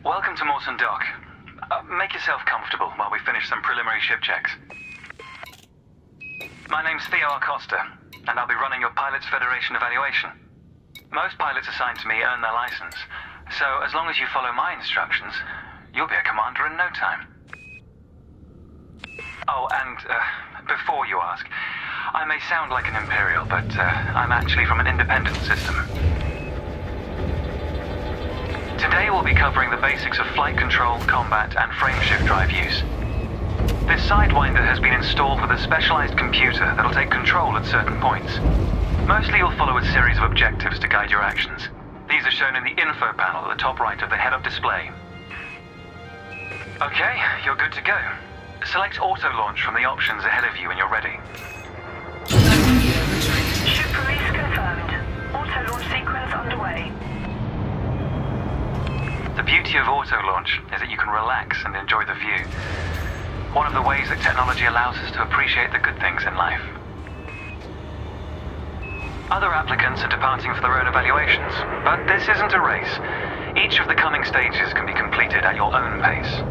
Welcome to Mawson Dock. Make yourself comfortable while we finish some preliminary ship checks. My name's Theo Acosta, and I'll be running your Pilots Federation evaluation. Most pilots assigned to me earn their license, so as long as you follow my instructions, you'll be a commander in no time. Oh, and before you ask, I may sound like an Imperial, but I'm actually from an independent system. Today we'll be covering the basics of flight control, combat, and frameshift drive use. This Sidewinder has been installed with a specialized computer that'll take control at certain points. Mostly you'll follow a series of objectives to guide your actions. These are shown in the info panel at the top right of the head-up display. Okay, you're good to go. Select auto-launch from the options ahead of you when you're ready. Ship release confirmed. Auto-launch sequence underway. The beauty of auto-launch is that you can relax and enjoy the view. One of the ways that technology allows us to appreciate the good things in life. Other applicants are departing for their own evaluations, but this isn't a race. Each of the coming stages can be completed at your own pace.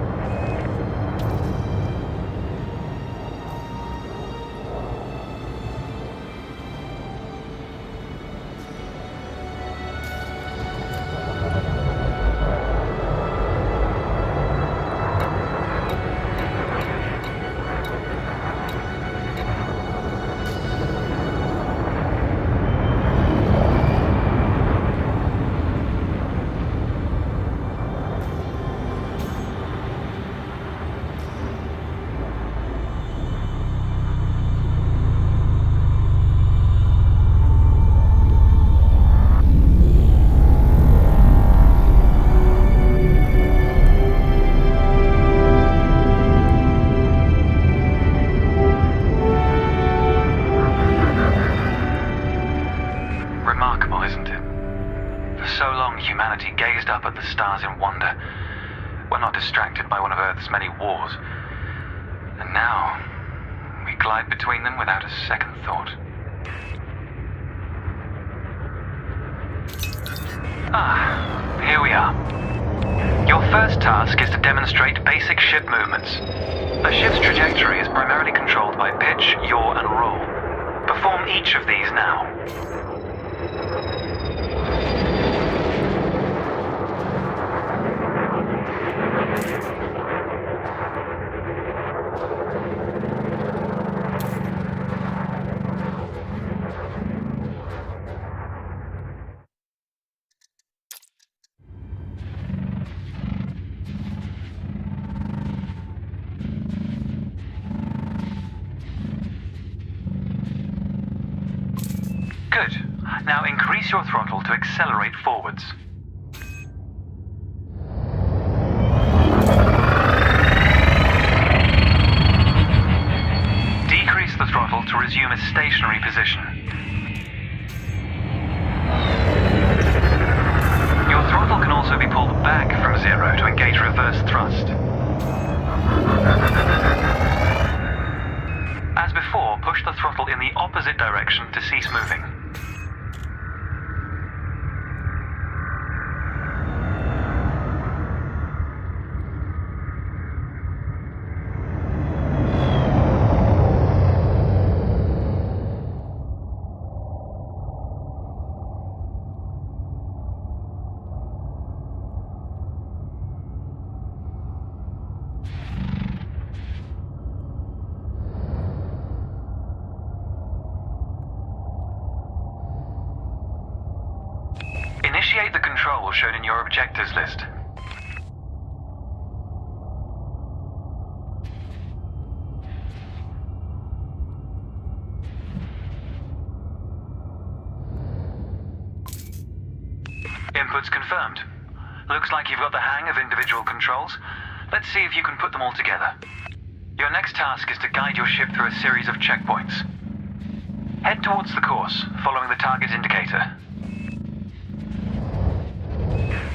Humanity gazed up at the stars in wonder. We're not distracted by one of Earth's many wars. And now, we glide between them without a second thought. Here we are. Your first task is to demonstrate basic ship movements. A ship's trajectory is primarily controlled by pitch, yaw, and roll. Perform each of these now. Good. Now increase your throttle to accelerate forwards. Decrease the throttle to resume a stationary position. Your throttle can also be pulled back from zero to engage reverse thrust. As before, push the throttle in the opposite direction to cease moving. Initiate the control shown in your objectives list. Inputs confirmed. Looks like you've got the hang of individual controls. Let's see if you can put them all together. Your next task is to guide your ship through a series of checkpoints. Head towards the course, following the target indicator.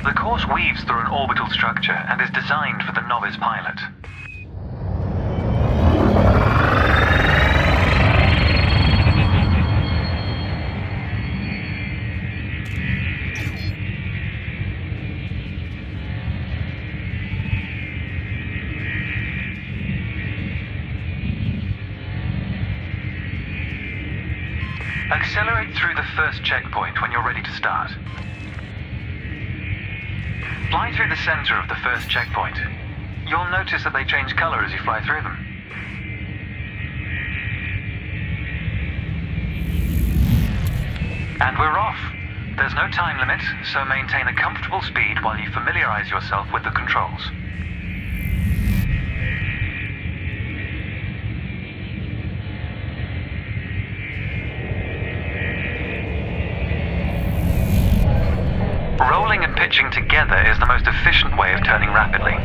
The course weaves through an orbital structure and is designed for the novice pilot. Accelerate through the first checkpoint when you're ready to start. Fly through the center of the first checkpoint. You'll notice that they change color as you fly through them. And we're off. There's no time limit, so maintain a comfortable speed while you familiarize yourself with the controls. Rolling and pitching together is the most efficient way of turning rapidly.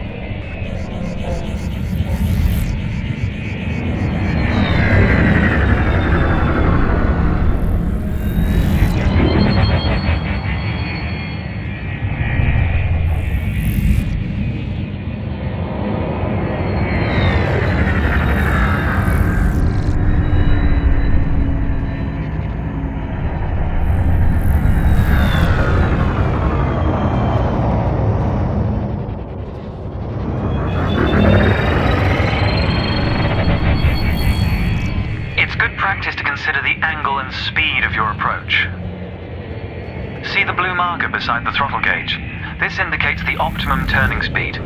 Practice to consider the angle and speed of your approach. See the blue marker beside the throttle gauge? This indicates the optimum turning speed.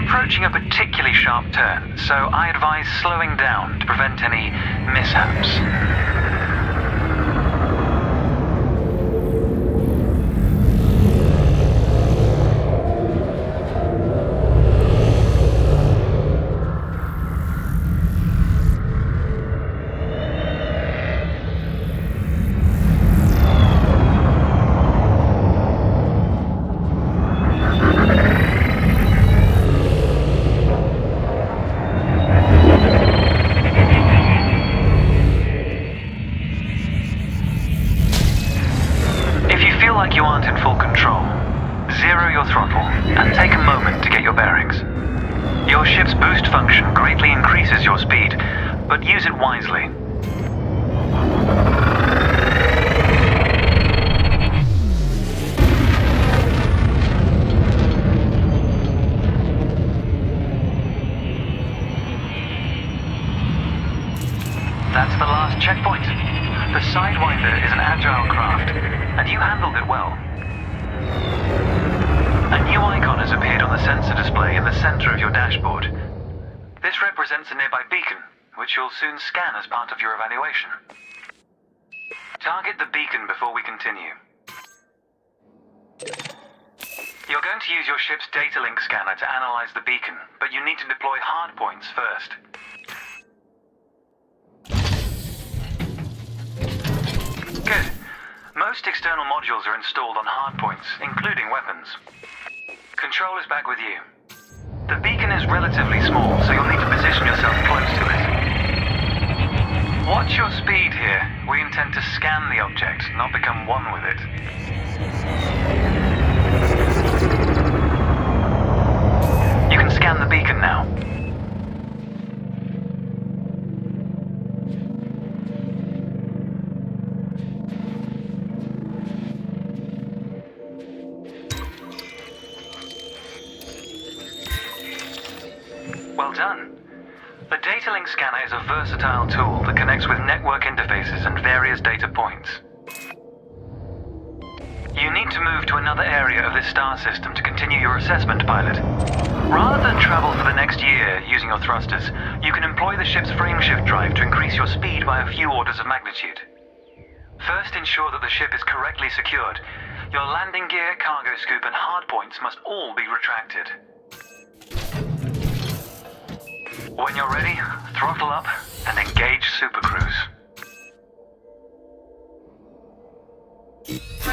Approaching a particularly sharp turn, so I advise slowing down to prevent any mishaps. Like you aren't in full control, zero your throttle and take a moment to get your bearings. Your ship's boost function greatly increases your speed, but use it wisely. That's the last checkpoint. The Sidewinder is an agile craft, and you handled it well. A new icon has appeared on the sensor display in the center of your dashboard. This represents a nearby beacon, which you'll soon scan as part of your evaluation. Target the beacon before we continue. You're going to use your ship's data link scanner to analyze the beacon, but you need to deploy hardpoints first. Good. Most external modules are installed on hardpoints, including weapons. Control is back with you. The beacon is relatively small, so you'll need to position yourself close to it. Watch your speed here. We intend to scan the object, not become one with it. You can scan the beacon now. Well done. The data link scanner is a versatile tool that connects with network interfaces and various data points. You need to move to another area of this star system to continue your assessment, pilot. Rather than travel for the next year using your thrusters, you can employ the ship's frameshift drive to increase your speed by a few orders of magnitude. First, ensure that the ship is correctly secured. Your landing gear, cargo scoop, and hardpoints must all be retracted. When you're ready, throttle up and engage Super Cruise.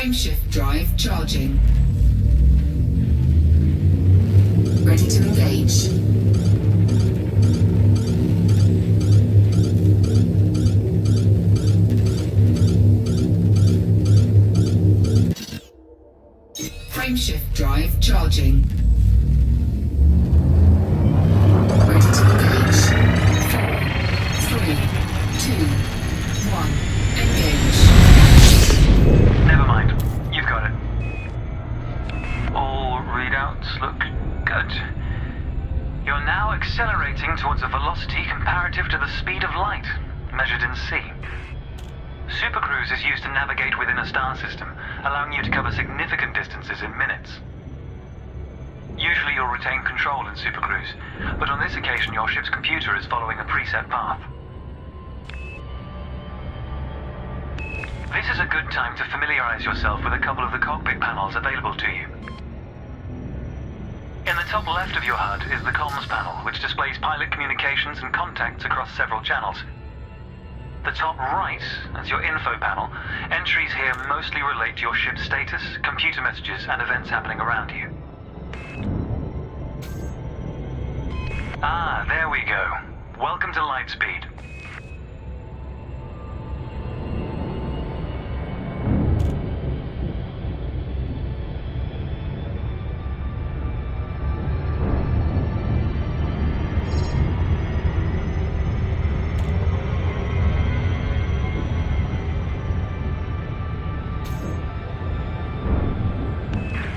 Frameshift drive charging. Ready to engage. Frameshift drive charging. Ready to engage. 4, 3, 2, 1. Engage. Never mind. You've got it. All readouts look good. You're now accelerating towards a velocity comparative to the speed of light, measured in c. Supercruise is used to navigate within a star system, allowing you to cover significant distances in minutes. Usually you'll retain control in Supercruise, but on this occasion your ship's computer is following a preset path. This is a good time to familiarize yourself with a couple of the cockpit panels available to you. In the top left of your HUD is the comms panel, which displays pilot communications and contacts across several channels. The top right is your info panel. Entries here mostly relate to your ship's status, computer messages, and events happening around you. Ah, there we go. Welcome to Lightspeed.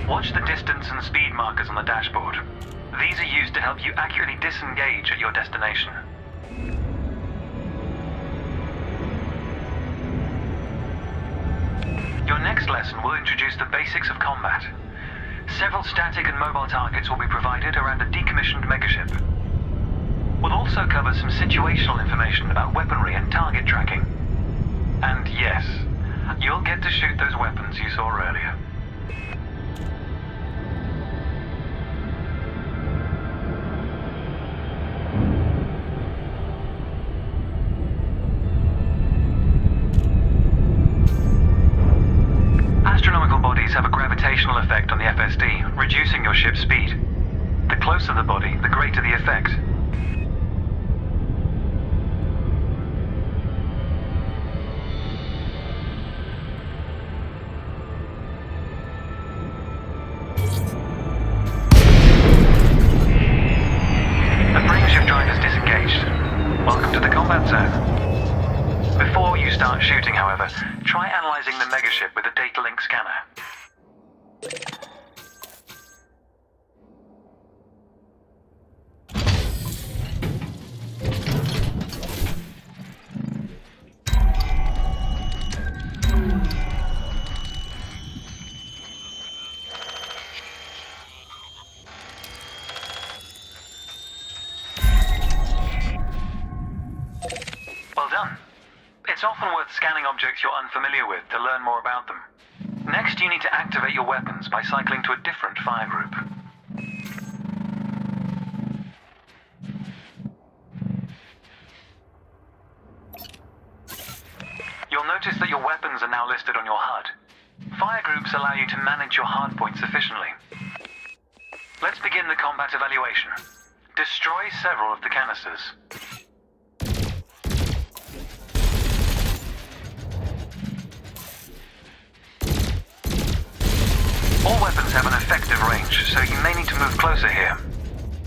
Watch the distance and speed markers on the dashboard. These are used to help you accurately disengage at your destination. Your next lesson will introduce the basics of combat. Several static and mobile targets will be provided around a decommissioned megaship. We'll also cover some situational information about weaponry and target tracking. And yes, you'll get to shoot those weapons you saw earlier. Astronomical bodies have a gravitational effect on the FSD, reducing your ship's speed. The closer the body, the greater the effect. The frameshift drive is disengaged. Welcome to the combat zone. Before you start shooting, however, try analyzing the megaship with a data link scanner. Well done. It's often worth scanning objects you're unfamiliar with to learn more about them. Next, you need to activate your weapons by cycling to a different fire group. You'll notice that your weapons are now listed on your HUD. Fire groups allow you to manage your hardpoints efficiently. Let's begin the combat evaluation. Destroy several of the canisters. All weapons have an effective range, so you may need to move closer here.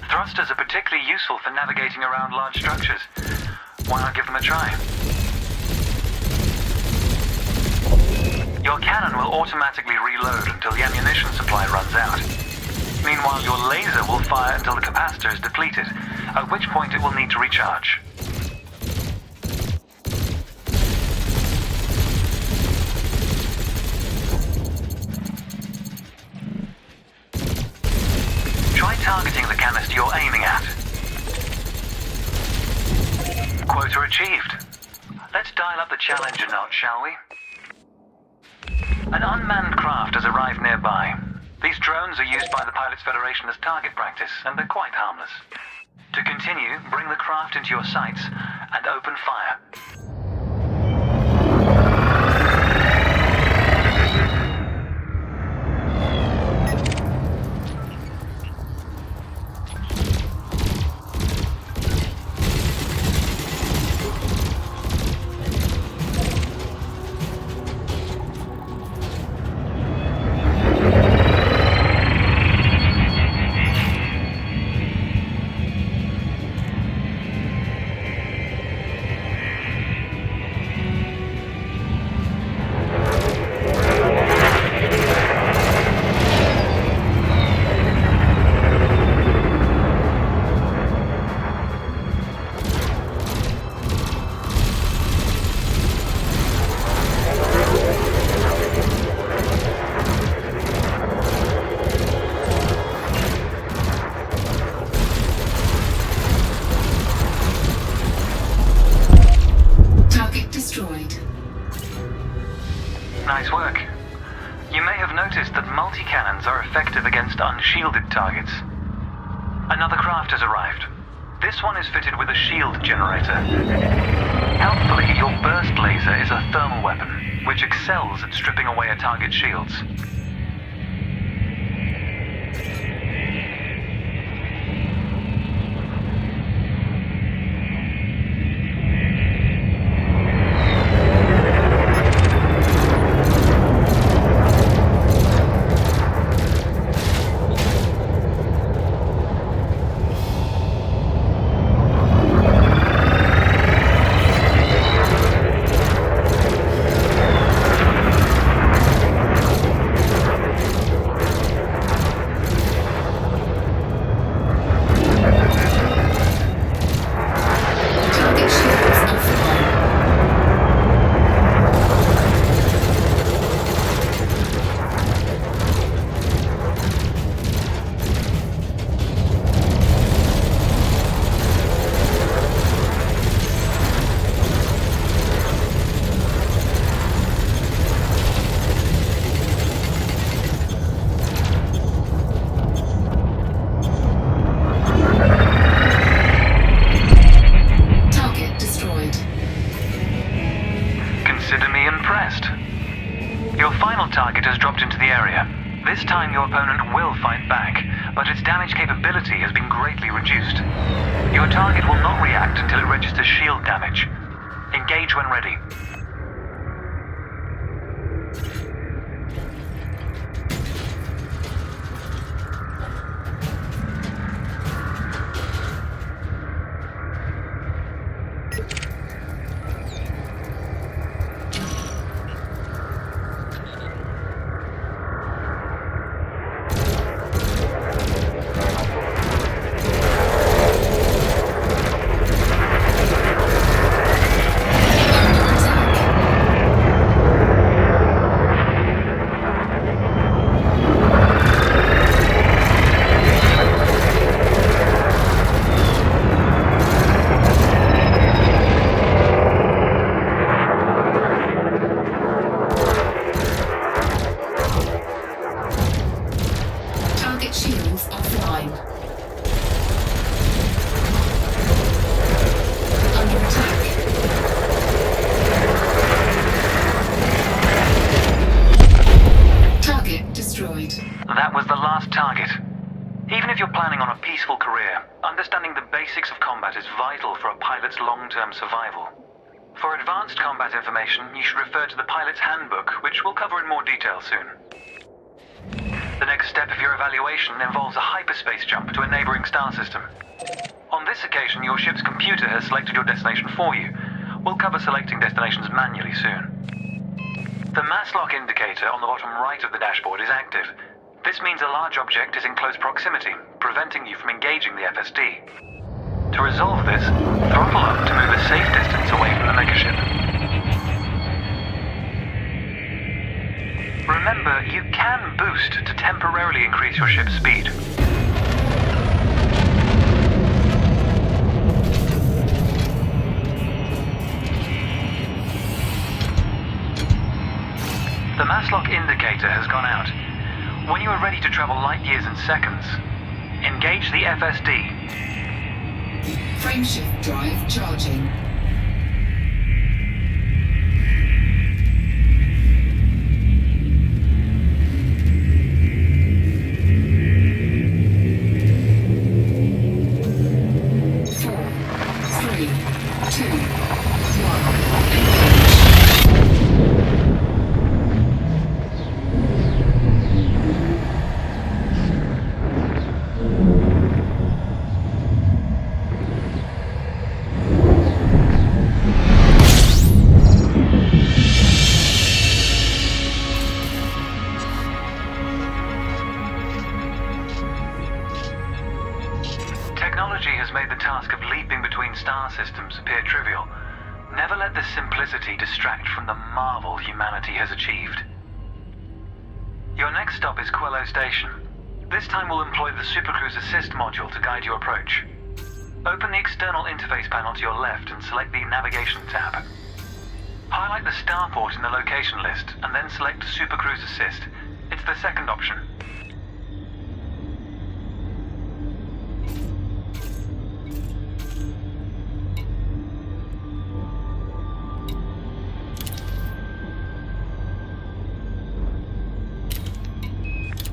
Thrusters are particularly useful for navigating around large structures. Why not give them a try? Your cannon will automatically reload until the ammunition supply runs out. Meanwhile, your laser will fire until the capacitor is depleted, at which point it will need to recharge. Try targeting the canister you're aiming at. Quota achieved. Let's dial up the challenge a notch, shall we? An unmanned craft has arrived nearby. These drones are used by the Pilots Federation as target practice, and they're quite harmless. To continue, bring the craft into your sights and open fire. Nice work. You may have noticed that multi-cannons are effective against unshielded targets. Another craft has arrived. This one is fitted with a shield generator. Helpfully, your burst laser is a thermal weapon, which excels at stripping away a target's shields. Your final target has dropped into the area. This time your opponent will fight back, but its damage capability has been greatly reduced. Your target will not react until it registers shield damage. Engage when ready. That was the last target. Even if you're planning on a peaceful career, understanding the basics of combat is vital for a pilot's long-term survival. For advanced combat information, you should refer to the pilot's handbook, which we'll cover in more detail soon. The next step of your evaluation involves a hyperspace jump to a neighboring star system. On this occasion, your ship's computer has selected your destination for you. We'll cover selecting destinations manually soon. The mass lock indicator on the bottom right of the dashboard is active. This means a large object is in close proximity, preventing you from engaging the FSD. To resolve this, throttle up to move a safe distance away from the megaship. Remember, you can boost to temporarily increase your ship's speed. The mass lock indicator has gone out. When you are ready to travel light years in seconds, engage the FSD. Frameshift drive charging. Technology has made the task of leaping between star systems appear trivial. Never let this simplicity distract from the marvel humanity has achieved. Your next stop is Quello Station. This time we'll employ the Supercruise Assist module to guide your approach. Open the external interface panel to your left and select the Navigation tab. Highlight the starport in the location list and then select Super Cruise Assist. It's the second option.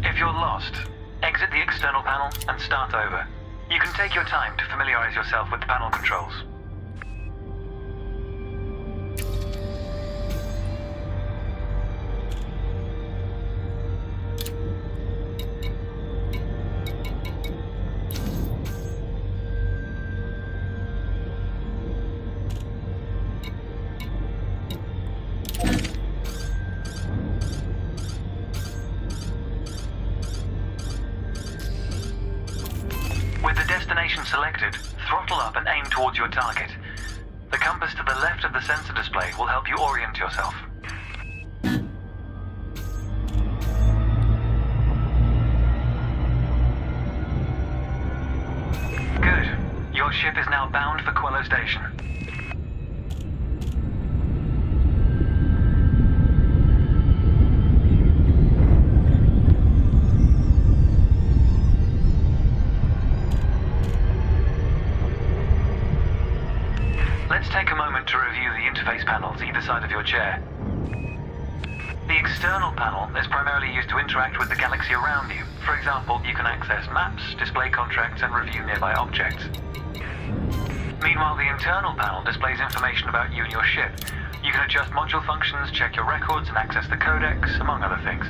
If you're lost, exit the external panel and start over. You can take your time to familiarize yourself with the panel controls. With the destination selected, throttle up and aim towards your target. The compass to the left of the sensor display will help you orient yourself. Good. Your ship is now bound for Quello Station. Let's take a moment to review the interface panels either side of your chair. The external panel is primarily used to interact with the galaxy around you. For example, you can access maps, display contracts, and review nearby objects. Meanwhile, the internal panel displays information about you and your ship. You can adjust module functions, check your records, and access the codex, among other things.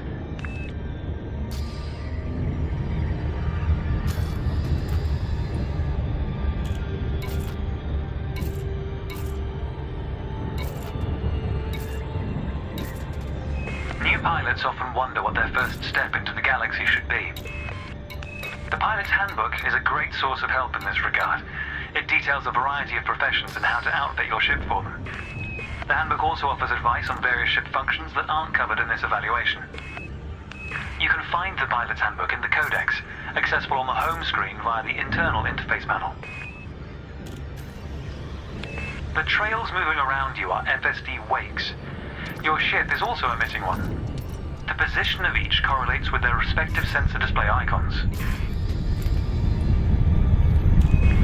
New pilots often wonder what their first step into the galaxy should be. The Pilot's Handbook is a great source of help in this regard. It details a variety of professions and how to outfit your ship for them. The handbook also offers advice on various ship functions that aren't covered in this evaluation. You can find the Pilot's Handbook in the Codex, accessible on the home screen via the internal interface panel. The trails moving around you are FSD wakes. Your ship is also emitting one. The position of each correlates with their respective sensor display icons.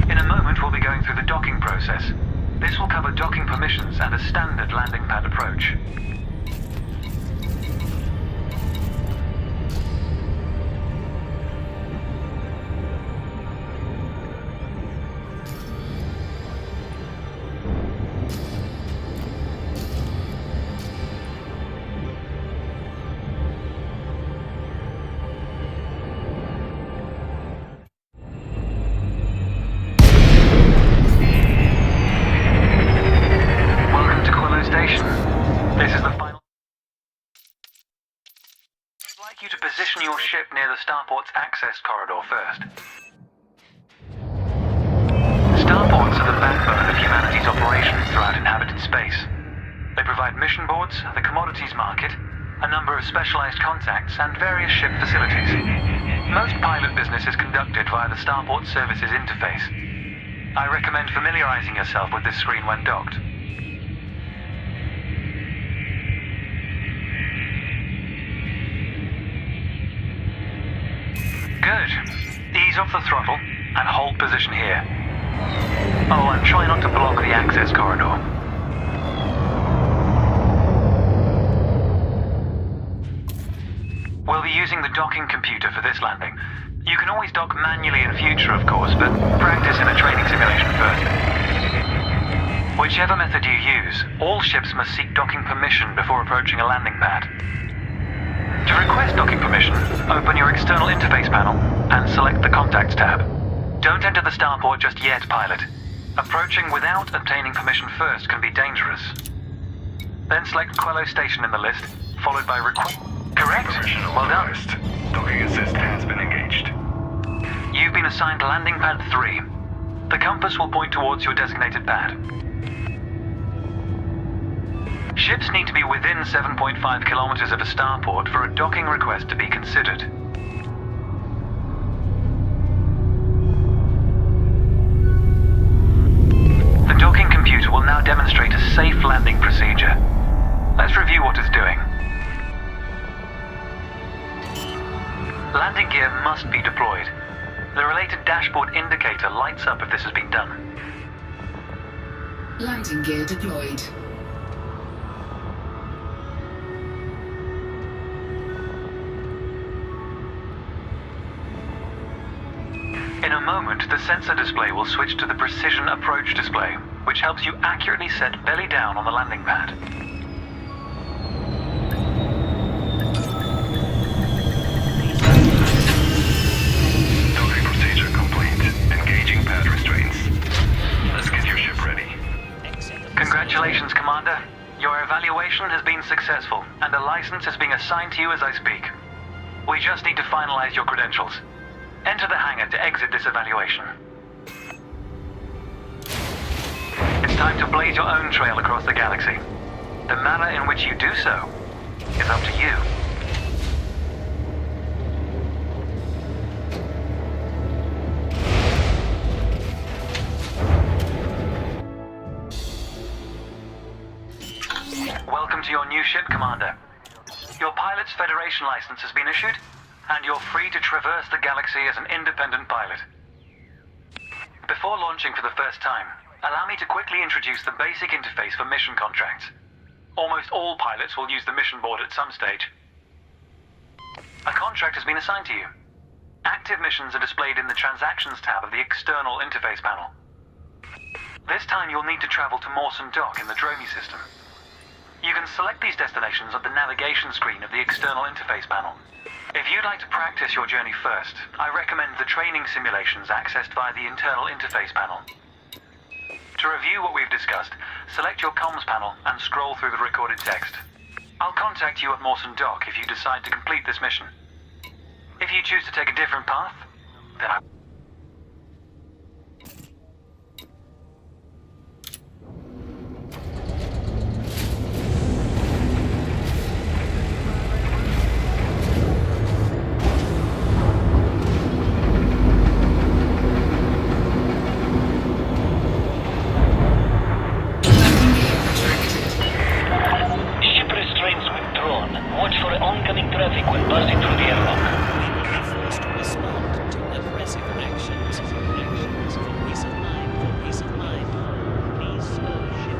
In a moment, we'll be going through the docking process. This will cover docking permissions and a standard landing pad approach. This is the final. I'd like you to position your ship near the starport's access corridor first. Starports are the backbone of humanity's operations throughout inhabited space. They provide mission boards, the commodities market, a number of specialized contacts, and various ship facilities. Most pilot business is conducted via the Starport Services interface. I recommend familiarizing yourself with this screen when docked. Good. Ease off the throttle and hold position here. Oh, and try not to block the access corridor. We'll be using the docking computer for this landing. You can always dock manually in future, of course, but practice in a training simulation first. Whichever method you use, all ships must seek docking permission before approaching a landing pad. To request docking permission, open your external interface panel and select the Contacts tab. Don't enter the starport just yet, pilot. Approaching without obtaining permission first can be dangerous. Then select Quello Station in the list, followed by request. Correct? Well done. Docking assist has been engaged. You've been assigned landing pad 3. The compass will point towards your designated pad. Ships need to be within 7.5 kilometers of a starport for a docking request to be considered. The docking computer will now demonstrate a safe landing procedure. Let's review what it's doing. Landing gear must be deployed. The related dashboard indicator lights up if this has been done. Landing gear deployed. In a moment, the sensor display will switch to the precision approach display, which helps you accurately set belly down on the landing pad. Docking procedure complete. Engaging pad restraints. Let's get your ship ready. Congratulations, Commander. Your evaluation has been successful, and a license is being assigned to you as I speak. We just need to finalize your credentials. Enter the hangar to exit this evaluation. It's time to blaze your own trail across the galaxy. The manner in which you do so is up to you. Welcome to your new ship, Commander. Your pilot's Federation license has been issued, and you're free to traverse the galaxy as an independent pilot. Before launching for the first time, allow me to quickly introduce the basic interface for mission contracts. Almost all pilots will use the mission board at some stage. A contract has been assigned to you. Active missions are displayed in the Transactions tab of the external interface panel. This time you'll need to travel to Mawson Dock in the Dromi system. You can select these destinations at the navigation screen of the external interface panel. If you'd like to practice your journey first, I recommend the training simulations accessed via the internal interface panel. To review what we've discussed, select your comms panel and scroll through the recorded text. I'll contact you at Mawson Dock if you decide to complete this mission. If you choose to take a different path, then I... Watch for oncoming traffic when passing through the airlock. We will be forced to respond to aggressive actions. Actions for peace of mind, for peace of mind. Please slow ship.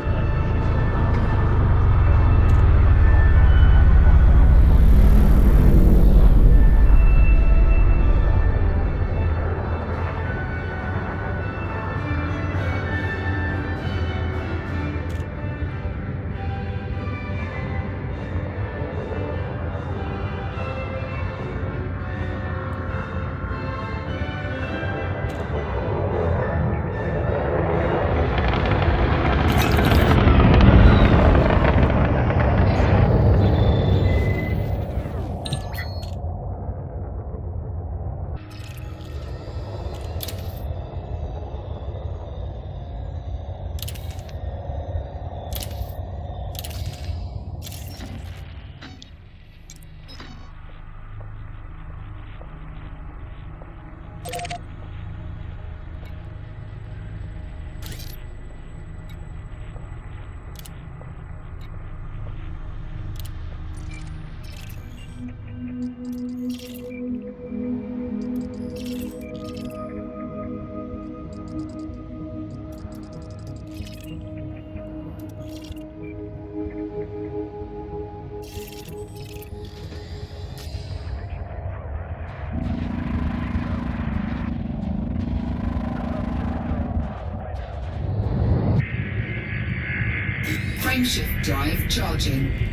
Frameshift drive charging.